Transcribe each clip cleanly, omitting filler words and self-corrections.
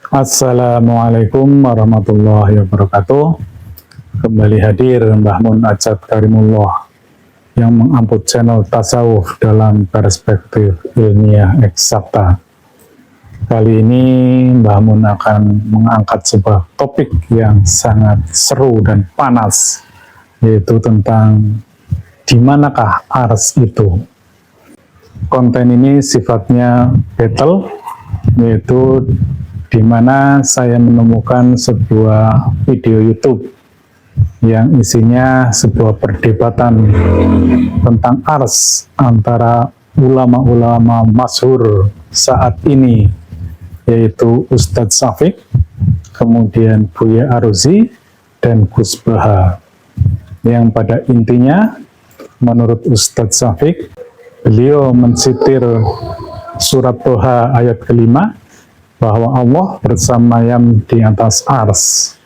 Assalamualaikum warahmatullahi wabarakatuh. Kembali hadir Mbah Mun Ajat Karimullah yang mengamput channel tasawuf dalam perspektif ilmiah eksakta. Kali ini Mbah Mun akan mengangkat sebuah topik yang sangat seru dan panas, yaitu tentang di manakah ars itu. Konten ini sifatnya battle, yaitu di mana saya menemukan sebuah video YouTube yang isinya sebuah perdebatan tentang ars antara ulama-ulama masyhur saat ini, yaitu Ustadz Syafiq, kemudian Buya Aruzi, dan Gus Baha. Yang pada intinya, menurut Ustadz Syafiq, beliau mensitir surat Toha ayat kelima, bahwa Allah bersemayam di atas ars.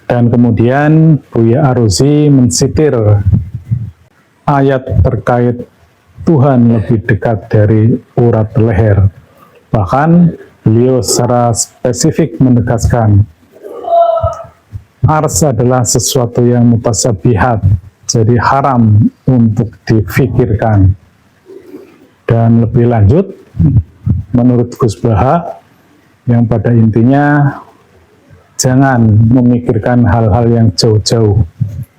Dan kemudian Buya Aruzi mensitir ayat terkait Tuhan lebih dekat dari urat leher. Bahkan beliau secara spesifik menegaskan ars adalah sesuatu yang mutasabihat, jadi haram untuk difikirkan. Dan lebih lanjut, menurut Gus Baha, yang pada intinya jangan memikirkan hal-hal yang jauh-jauh.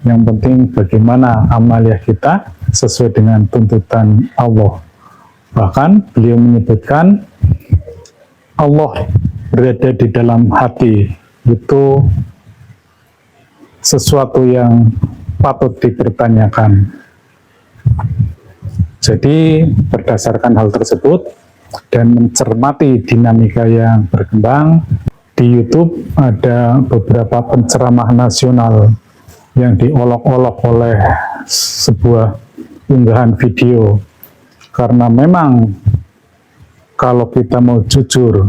Yang penting bagaimana amaliah kita sesuai dengan tuntutan Allah. Bahkan beliau menyebutkan Allah berada di dalam hati. Itu sesuatu yang patut dipertanyakan. Jadi berdasarkan hal tersebut dan mencermati dinamika yang berkembang, di YouTube ada beberapa penceramah nasional yang diolok-olok oleh sebuah unggahan video. Karena memang kalau kita mau jujur,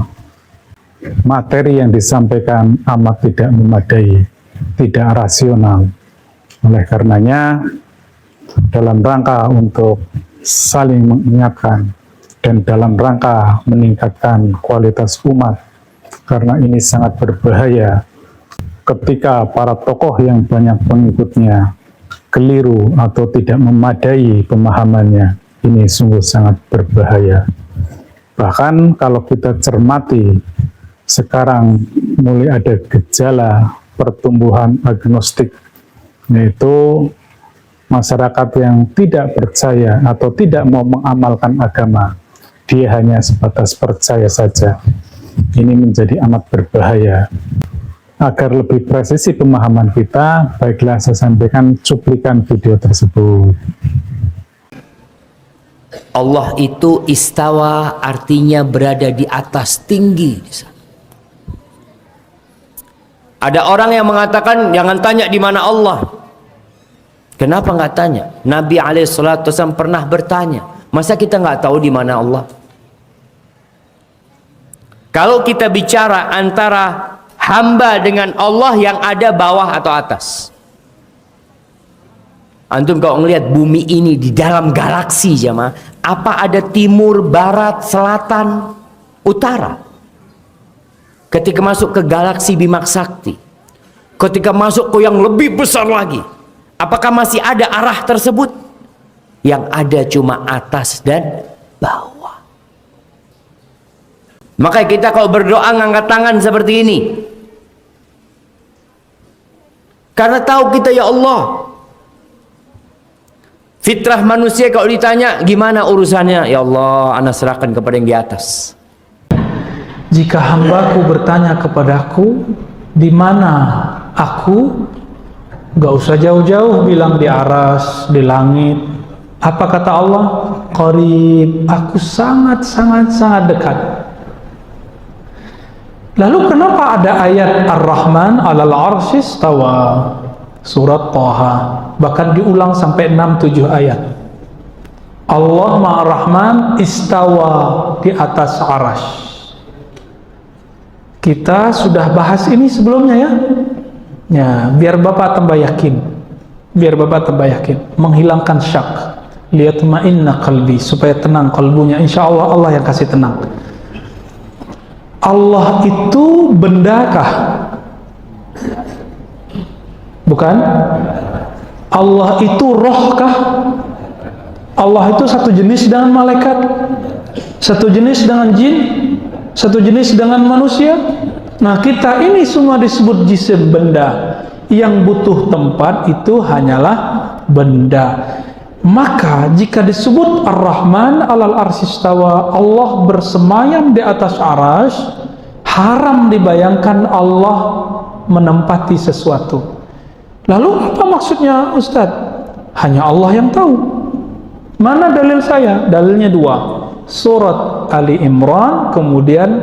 materi yang disampaikan amat tidak memadai, tidak rasional. Oleh karenanya, dalam rangka untuk saling mengingatkan dan dalam rangka meningkatkan kualitas umat, karena ini sangat berbahaya ketika para tokoh yang banyak pengikutnya keliru atau tidak memadai pemahamannya. Ini sungguh sangat berbahaya. Bahkan kalau kita cermati, sekarang mulai ada gejala pertumbuhan agnostik, yaitu masyarakat yang tidak percaya atau tidak mau mengamalkan agama. Dia hanya sebatas percaya saja. Ini menjadi amat berbahaya. Agar lebih presisi pemahaman kita, baiklah saya sampaikan cuplikan video tersebut. Allah itu istawa, artinya berada di atas, tinggi. Ada orang yang mengatakan jangan tanya di mana Allah. Kenapa nggak tanya? Nabi SAW pernah bertanya. Masa kita nggak tahu di mana Allah? Kalau kita bicara antara hamba dengan Allah, yang ada bawah atau atas? Antum kalau ngelihat bumi ini di dalam galaksi, jemaah, apa ada timur, barat, selatan, utara? Ketika masuk ke galaksi Bima Sakti, ketika masuk ke yang lebih besar lagi, apakah masih ada arah tersebut? Yang ada cuma atas dan bawah. Maka kita kalau berdoa ngangkat tangan seperti ini, karena tahu kita, ya Allah, fitrah manusia kalau ditanya gimana urusannya, ya Allah, ana serahkan kepada yang di atas. Jika hambaku bertanya kepadaku di mana aku, gak usah jauh-jauh bilang di aras, di langit. Apa kata Allah? Qarib, aku sangat dekat. Lalu kenapa ada ayat Ar-Rahman 'alal 'arsy istawa? Surat Toha, bahkan diulang sampai 6-7 ayat. Allah Maha Rahman istawa di atas arasy. Kita sudah bahas ini sebelumnya ya. Ya, biar Bapak tambah yakin. Menghilangkan syak. Liyatma'inna qalbi, supaya tenang kalbunya. Insya Allah Allah yang kasih tenang. Allah itu bendakah? Bukan. Allah itu rohkah? Allah itu satu jenis dengan malaikat, satu jenis dengan jin, satu jenis dengan manusia. Nah, kita ini semua disebut jisim, benda. Yang butuh tempat itu hanyalah benda. Maka jika disebut Ar-Rahman alal arsistawa, Allah bersemayam di atas aras, haram dibayangkan Allah menempati sesuatu. Lalu apa maksudnya Ustadz? Hanya Allah yang tahu. Mana dalil saya? Dalilnya dua. Surat Ali Imran, kemudian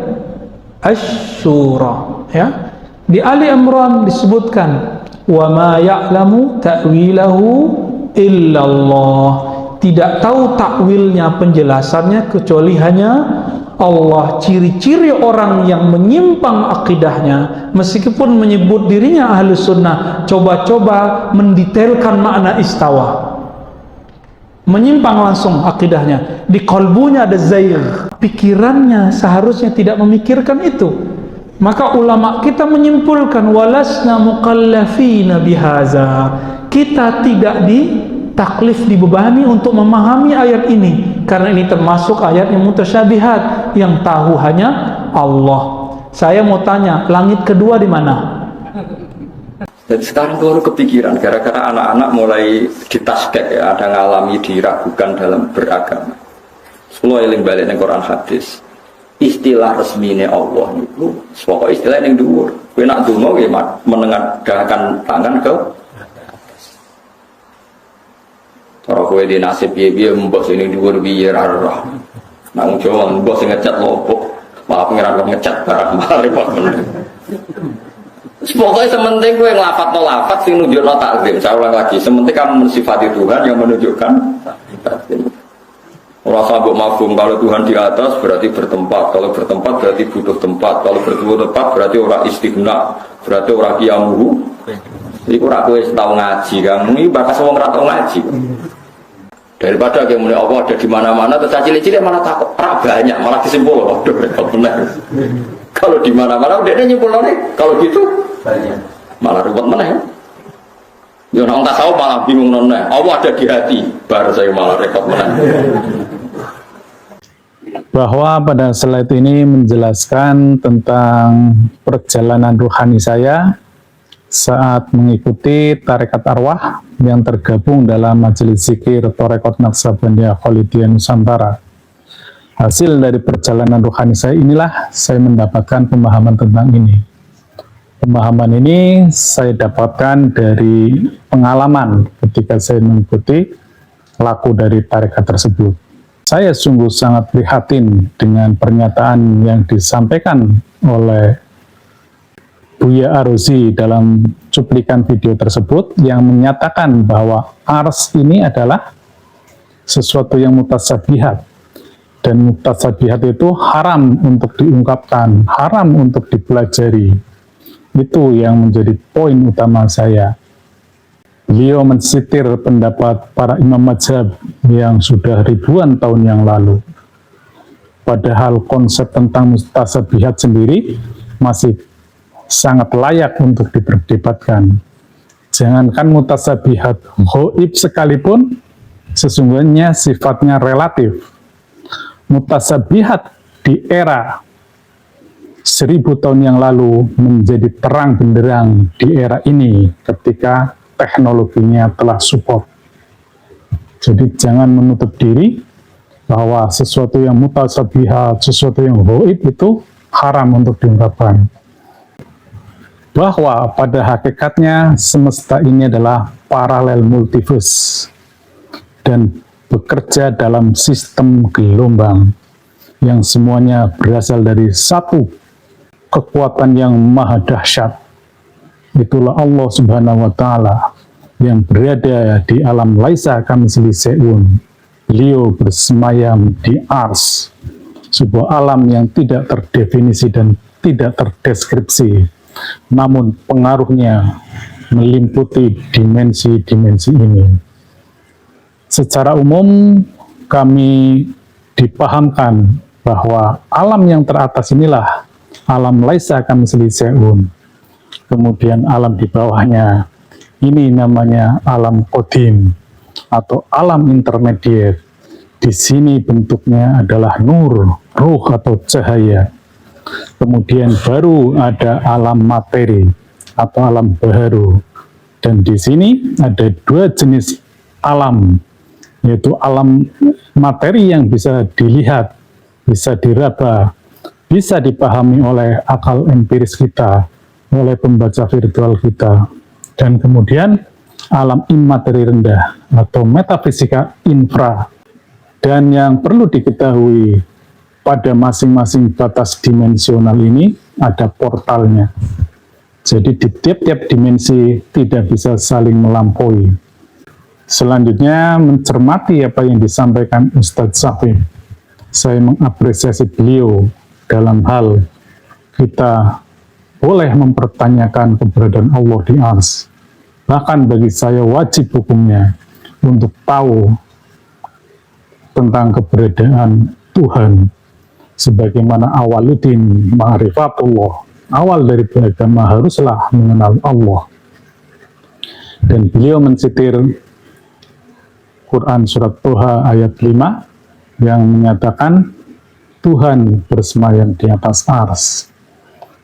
Asy-Syura. Ya. Di Ali Imran disebutkan, wa ma ya'lamu ta'wilahu illallah. Tidak tahu takwilnya, penjelasannya, kecuali hanya Allah. Ciri-ciri orang yang menyimpang akidahnya, meskipun menyebut dirinya ahli sunnah, coba-coba mendetailkan makna istawa, menyimpang langsung akidahnya. Di kolbunya ada zair, pikirannya seharusnya tidak memikirkan itu. Maka ulama kita menyimpulkan, walasna mukallafina bihaza, kita tidak ditaklif, dibebani untuk memahami ayat ini, karena ini termasuk ayat yang mutasyabihat, yang tahu hanya Allah. Saya mau tanya, langit kedua di mana? Jadi sekarang baru kepikiran, gara-gara anak-anak mulai ditaskek, ya, ada ngalami diragukan dalam beragama. Semua eling balik ning Quran hadis. Istilah resmine Allah itu, pokok istilah yang dhuwur. Kowe nak donga nggih menengadahkan tangan ke cara kowe di nasib piye-piye mbok sing dhuwur piye ra roh. Nang Jawa mbok sing ngecat lopo, malah pengiran kok ngecat barang malah repot men. Pokoknya sementing gue ngelafat lafat sing nunjukno takzim. Saya ulang lagi, sementing kamu mensifati Tuhan yang menunjukkan takzim. Ora sabuk mafhum, kalau Tuhan di atas berarti bertempat, kalau bertempat berarti butuh tempat, kalau butuh tempat berarti ora istighna, berarti ora qiyamuhu. Iku ora kowe tau ngaji, kamu iki bakas wong ora tau ngaji. Daripada kayak mulai Allah ada di mana-mana, terus cilik-cilik malah takut, banyak malah disimpul, waduh repot benar. Kalau di mana-mana udah nyimpul nih, kalau gitu banyak malah repot mana ya? Ya orang tasawuf malah bingung nona. Allah ada di hati, baru saya malah repot mana? Bahwa pada slide ini menjelaskan tentang perjalanan rohani saya saat mengikuti tarekat arwah yang tergabung dalam majelis zikir Tarekat Naqsabandiyah Khalidiyah Nusantara. Hasil dari perjalanan rohani saya inilah saya mendapatkan pemahaman tentang ini. Pemahaman ini saya dapatkan dari pengalaman ketika saya mengikuti laku dari tarekat tersebut. Saya sungguh sangat prihatin dengan pernyataan yang disampaikan oleh Buya Arozi dalam cuplikan video tersebut yang menyatakan bahwa ars ini adalah sesuatu yang mutasabihat, dan mutasabihat itu haram untuk diungkapkan, haram untuk dipelajari. Itu yang menjadi poin utama saya. Beliau mensitir pendapat para imam mazhab yang sudah ribuan tahun yang lalu. Padahal konsep tentang mutasabihat sendiri masih sangat layak untuk diperdebatkan. Jangankan mutasabihat, ghaib sekalipun sesungguhnya sifatnya relatif. Mutasabihat di era 1000 tahun yang lalu menjadi terang benderang di era ini ketika teknologinya telah support. Jadi jangan menutup diri bahwa sesuatu yang mutasabihat, sesuatu yang ghaib itu haram untuk diungkapkan. Bahwa pada hakikatnya semesta ini adalah paralel multiverse dan bekerja dalam sistem gelombang yang semuanya berasal dari satu kekuatan yang maha dahsyat. Itulah Allah Subhanahu wa Ta'ala yang berada di alam laisa kamitslihi syai'un. Beliau bersemayam di ars, sebuah alam yang tidak terdefinisi dan tidak terdeskripsi, namun pengaruhnya meliputi dimensi-dimensi ini. Secara umum kami dipahamkan bahwa alam yang teratas inilah alam laisa kamitslihi syai'un. Kemudian alam di bawahnya, ini namanya alam qadim atau alam intermediate. Di sini bentuknya adalah nur, ruh atau cahaya. Kemudian baru ada alam materi atau alam baharu. Dan di sini ada dua jenis alam, yaitu alam materi yang bisa dilihat, bisa diraba, bisa dipahami oleh akal empiris kita, oleh pembaca virtual kita. Dan kemudian alam imateri rendah atau metafisika infra. Dan yang perlu diketahui, pada masing-masing batas dimensional ini ada portalnya. Jadi di tiap-tiap dimensi tidak bisa saling melampaui. Selanjutnya mencermati apa yang disampaikan Ustadz Syafiq. Saya mengapresiasi beliau dalam hal kita boleh mempertanyakan keberadaan Allah di Ars. Bahkan bagi saya wajib hukumnya untuk tahu tentang keberadaan Tuhan. Sebagaimana awaluddin ma'rifatullah, awal dari beragama haruslah mengenal Allah. Dan beliau mensitir Quran surat Toha ayat 5 yang menyatakan Tuhan bersemayam di atas ars.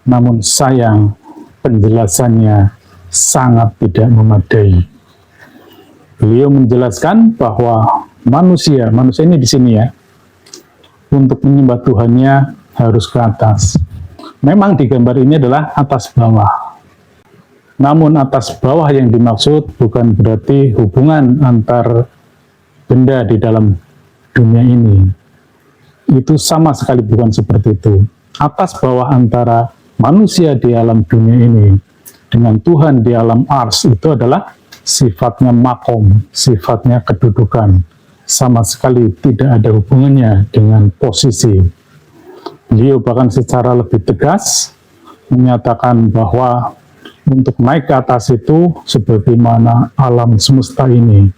Namun sayang penjelasannya sangat tidak memadai. Beliau menjelaskan bahwa manusia ini di sini ya, untuk menyembah Tuhannya harus ke atas. Memang di gambar ini adalah atas bawah. Namun atas bawah yang dimaksud bukan berarti hubungan antar benda di dalam dunia ini. Itu sama sekali bukan seperti itu. Atas bawah antara manusia di alam dunia ini dengan Tuhan di alam ars itu adalah sifatnya makom, sifatnya kedudukan. Sama sekali tidak ada hubungannya dengan posisi. Beliau bahkan secara lebih tegas menyatakan bahwa untuk naik ke atas itu sebagaimana alam semesta ini,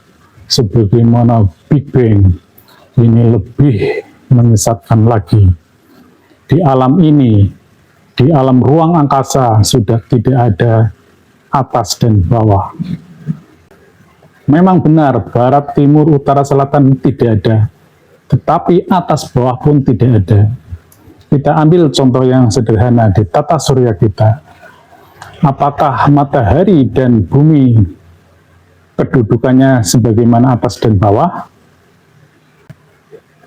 sebagaimana Big Bang, ini lebih menyesatkan lagi. Di alam ini, di alam ruang angkasa sudah tidak ada atas dan bawah. Memang benar, barat, timur, utara, selatan tidak ada. Tetapi atas bawah pun tidak ada. Kita ambil contoh yang sederhana di tata surya kita. Apakah matahari dan bumi kedudukannya sebagaimana atas dan bawah?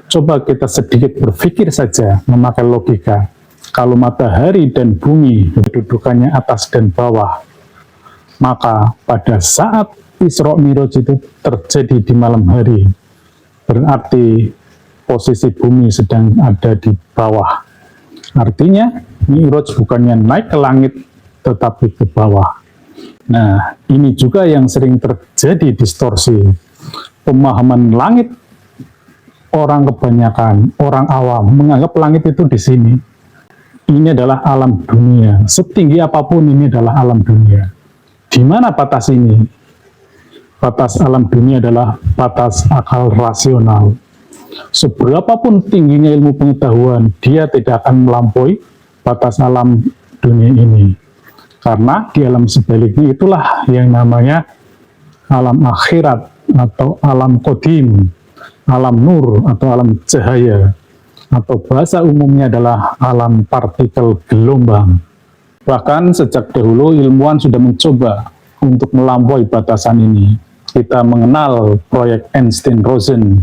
Coba kita sedikit berpikir saja, memakai logika. Kalau matahari dan bumi kedudukannya atas dan bawah, maka pada saat Isra Mi'raj itu terjadi di malam hari, berarti posisi bumi sedang ada di bawah. Artinya Mi'raj bukannya naik ke langit, tetapi ke bawah. Nah, ini juga yang sering terjadi distorsi. Pemahaman langit, orang kebanyakan, orang awam, menganggap langit itu di sini. Ini adalah alam dunia. Setinggi apapun ini adalah alam dunia. Di mana batas ini? Batas alam dunia adalah batas akal rasional. Seberapapun tingginya ilmu pengetahuan, dia tidak akan melampaui batas alam dunia ini. Karena di alam sebaliknya itulah yang namanya alam akhirat atau alam qadim, alam nur atau alam cahaya, atau bahasa umumnya adalah alam partikel gelombang. Bahkan sejak dahulu ilmuwan sudah mencoba untuk melampaui batasan ini. Kita mengenal proyek Einstein-Rosen,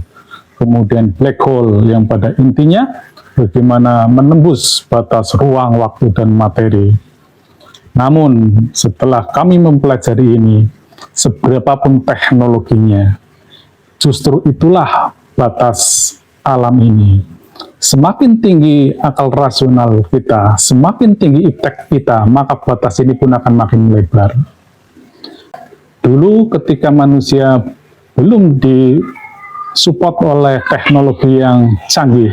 kemudian black hole yang pada intinya bagaimana menembus batas ruang, waktu, dan materi. Namun setelah kami mempelajari ini, seberapapun teknologinya, justru itulah batas alam ini. Semakin tinggi akal rasional kita, semakin tinggi iptek kita, maka batas ini pun akan makin melebar. Dulu ketika manusia belum disupport oleh teknologi yang canggih,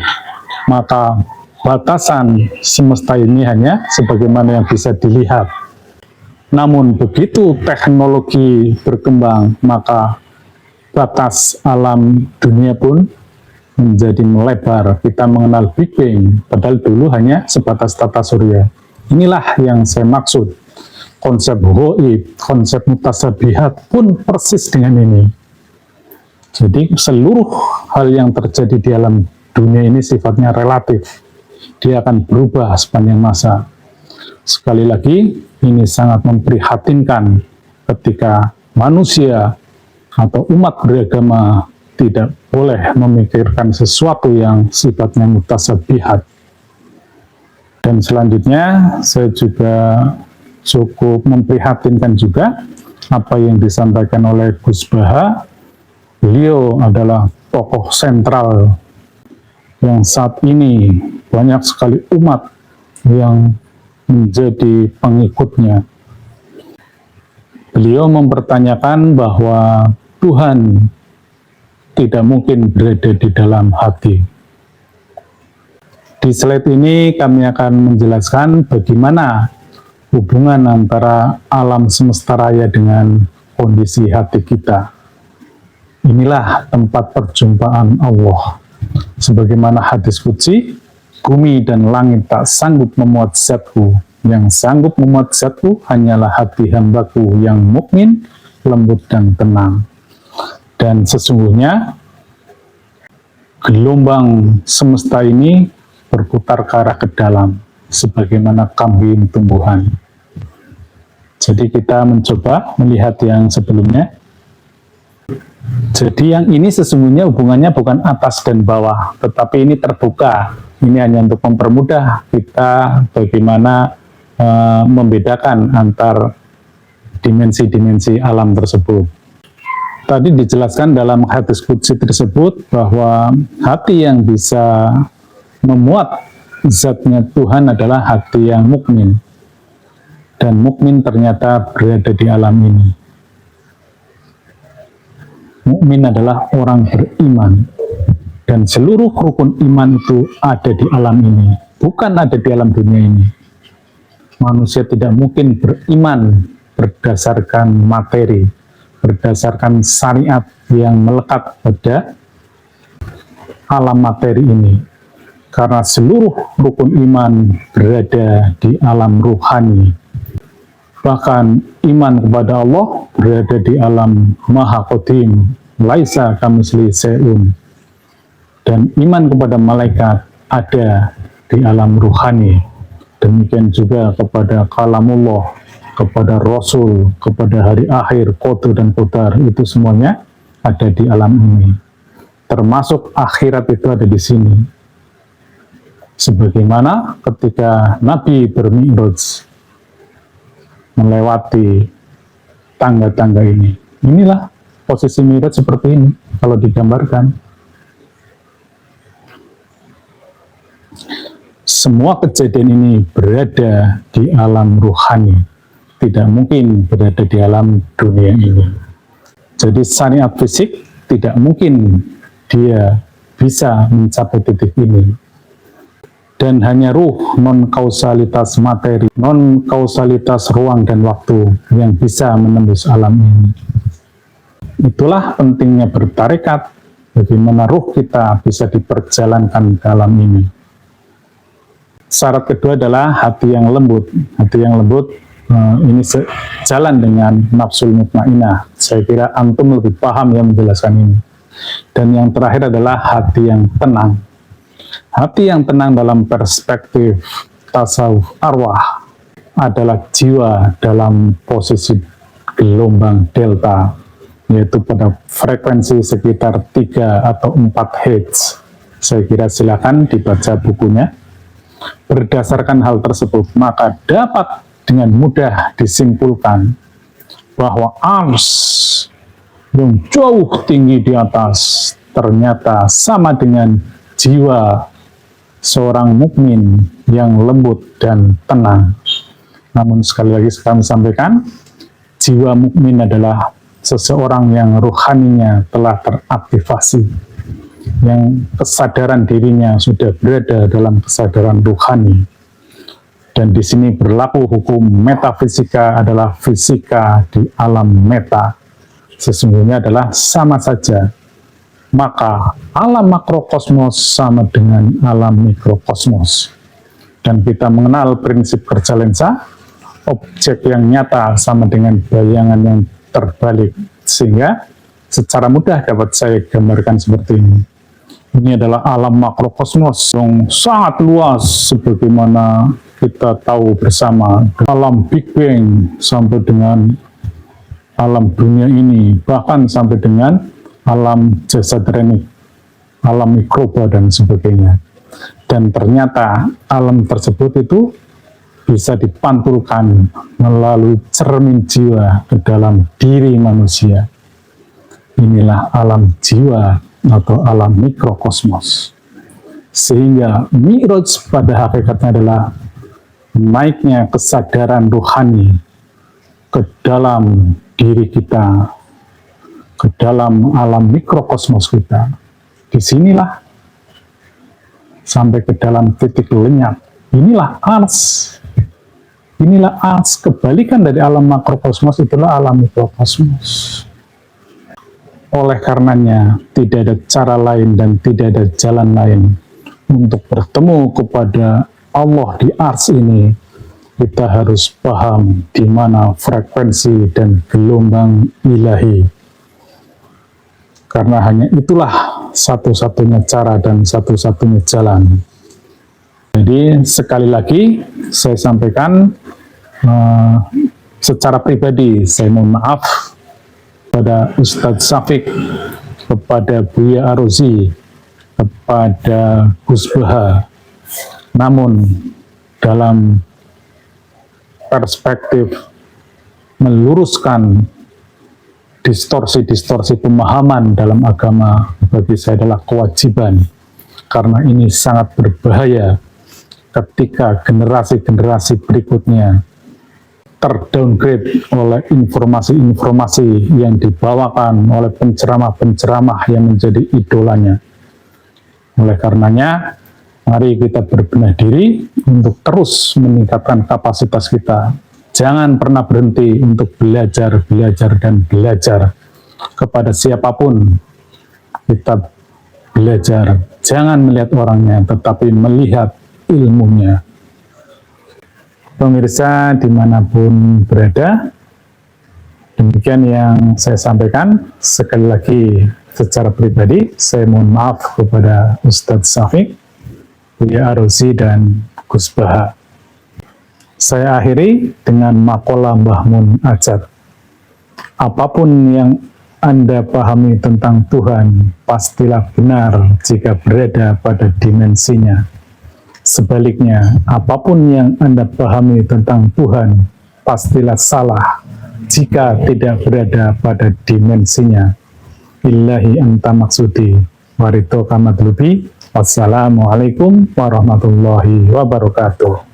maka batasan semesta ini hanya sebagaimana yang bisa dilihat. Namun begitu teknologi berkembang, maka batas alam dunia pun menjadi melebar. Kita mengenal Big Bang, padahal dulu hanya sebatas tata surya. Inilah yang saya maksud. Konsep ghaib, konsep mutasabihat pun persis dengan ini. Jadi seluruh hal yang terjadi di alam dunia ini sifatnya relatif. Dia akan berubah sepanjang masa. Sekali lagi, ini sangat memprihatinkan ketika manusia atau umat beragama tidak boleh memikirkan sesuatu yang sifatnya mutasabihat. Dan selanjutnya, saya juga cukup memprihatinkan juga apa yang disampaikan oleh Gus Baha. Beliau adalah tokoh sentral yang saat ini banyak sekali umat yang menjadi pengikutnya. Beliau mempertanyakan bahwa Tuhan tidak mungkin berada di dalam hati. Di slide ini kami akan menjelaskan bagaimana hubungan antara alam semesta raya dengan kondisi hati kita. Inilah tempat perjumpaan Allah. Sebagaimana hadis qudsi, bumi dan langit tak sanggup memuat zatku. Yang sanggup memuat zatku hanyalah hati hambaku yang mukmin, lembut dan tenang. Dan sesungguhnya gelombang semesta ini berputar ke arah ke dalam, sebagaimana kambing tumbuhan. Jadi kita mencoba melihat yang sebelumnya. Jadi yang ini sesungguhnya hubungannya bukan atas dan bawah, tetapi ini terbuka. Ini hanya untuk mempermudah kita bagaimana membedakan antar dimensi-dimensi alam tersebut. Tadi dijelaskan dalam hadis qudsi tersebut bahwa hati yang bisa memuat zatnya Tuhan adalah hati yang mukmin. Dan mukmin ternyata berada di alam ini. Mukmin adalah orang beriman. Dan seluruh rukun iman itu ada di alam ini, bukan ada di alam dunia ini. Manusia tidak mungkin beriman berdasarkan materi, berdasarkan syariat yang melekat pada alam materi ini. Karena seluruh rukun iman berada di alam ruhani. Bahkan iman kepada Allah berada di alam Maha Qadim, laisa kamitslihi syai'un. Dan iman kepada malaikat ada di alam ruhani. Demikian juga kepada kalamullah, kepada Rasul, kepada hari akhir, qadar dan qadar, itu semuanya ada di alam ini. Termasuk akhirat itu ada di sini. Sebagaimana ketika Nabi bermi'raj melewati tangga-tangga ini. Inilah posisi mi'raj seperti ini kalau digambarkan. Semua kejadian ini berada di alam ruhani, tidak mungkin berada di alam dunia ini. Jadi syariat fisik tidak mungkin dia bisa mencapai titik ini. Dan hanya ruh, non-kausalitas materi, non-kausalitas ruang dan waktu yang bisa menembus alam ini. Itulah pentingnya bertarekat, bagaimana ruh kita bisa diperjalankan dalam ini. Syarat kedua adalah hati yang lembut. Hati yang lembut ini sejalan dengan nafsul mutmainah. Saya kira antum lebih paham yang menjelaskan ini. Dan yang terakhir adalah hati yang tenang. Hati yang tenang dalam perspektif tasawuf arwah adalah jiwa dalam posisi gelombang delta, yaitu pada frekuensi sekitar 3 atau 4 Hz. Saya kira silakan dibaca bukunya. Berdasarkan hal tersebut, maka dapat dengan mudah disimpulkan bahwa ars yang jauh tinggi di atas ternyata sama dengan jiwa seorang mukmin yang lembut dan tenang. Namun sekali lagi kami sampaikan, jiwa mukmin adalah seseorang yang ruhaninya telah teraktivasi, yang kesadaran dirinya sudah berada dalam kesadaran ruhani. Dan di sini berlaku hukum metafisika adalah fisika di alam meta. Sesungguhnya adalah sama saja. maka alam makrokosmos sama dengan alam mikrokosmos. Dan kita mengenal prinsip kerja lensa, objek yang nyata sama dengan bayangan yang terbalik, sehingga secara mudah dapat saya gambarkan seperti ini. Ini adalah alam makrokosmos yang sangat luas, sebagaimana kita tahu bersama, alam Big Bang sampai dengan alam dunia ini, bahkan sampai dengan alam jasad renik, alam mikroba dan sebagainya. Dan ternyata alam tersebut itu bisa dipantulkan melalui cermin jiwa ke dalam diri manusia. Inilah alam jiwa atau alam mikrokosmos. Sehingga Mi'raj pada hakikatnya adalah naiknya kesadaran rohani ke dalam diri kita, ke dalam alam mikrokosmos kita. Disinilah sampai ke dalam titik lenyap. Inilah ars. Inilah ars. Kebalikan dari alam makrokosmos itulah alam mikrokosmos. Oleh karenanya, tidak ada cara lain dan tidak ada jalan lain untuk bertemu kepada Allah di ars ini. Kita harus paham di mana frekuensi dan gelombang ilahi. Karena hanya itulah satu-satunya cara dan satu-satunya jalan. Jadi sekali lagi saya sampaikan secara pribadi, saya mohon maaf kepada Ustadz Syafiq, kepada Buya Arozi, kepada Gus Baha. Namun dalam perspektif meluruskan distorsi-distorsi pemahaman dalam agama, bagi saya adalah kewajiban, karena ini sangat berbahaya ketika generasi-generasi berikutnya terdowngrade oleh informasi-informasi yang dibawakan oleh penceramah-penceramah yang menjadi idolanya. Oleh karenanya, mari kita berbenah diri untuk terus meningkatkan kapasitas kita. Jangan pernah berhenti untuk belajar, dan belajar. Kepada siapapun kita belajar. Jangan melihat orangnya, tetapi melihat ilmunya. Pemirsa dimanapun berada, demikian yang saya sampaikan. Sekali lagi secara pribadi, saya mohon maaf kepada Ustadz Syafiq, Buya Arozi, dan Gus Baha. Saya akhiri dengan maqalah Mbah Mun Ajat. Apapun yang Anda pahami tentang Tuhan, pastilah benar jika berada pada dimensinya. Sebaliknya, apapun yang Anda pahami tentang Tuhan, pastilah salah jika tidak berada pada dimensinya. Billahi anta maksudi, warito kamadlubi. Wassalamualaikum warahmatullahi wabarakatuh.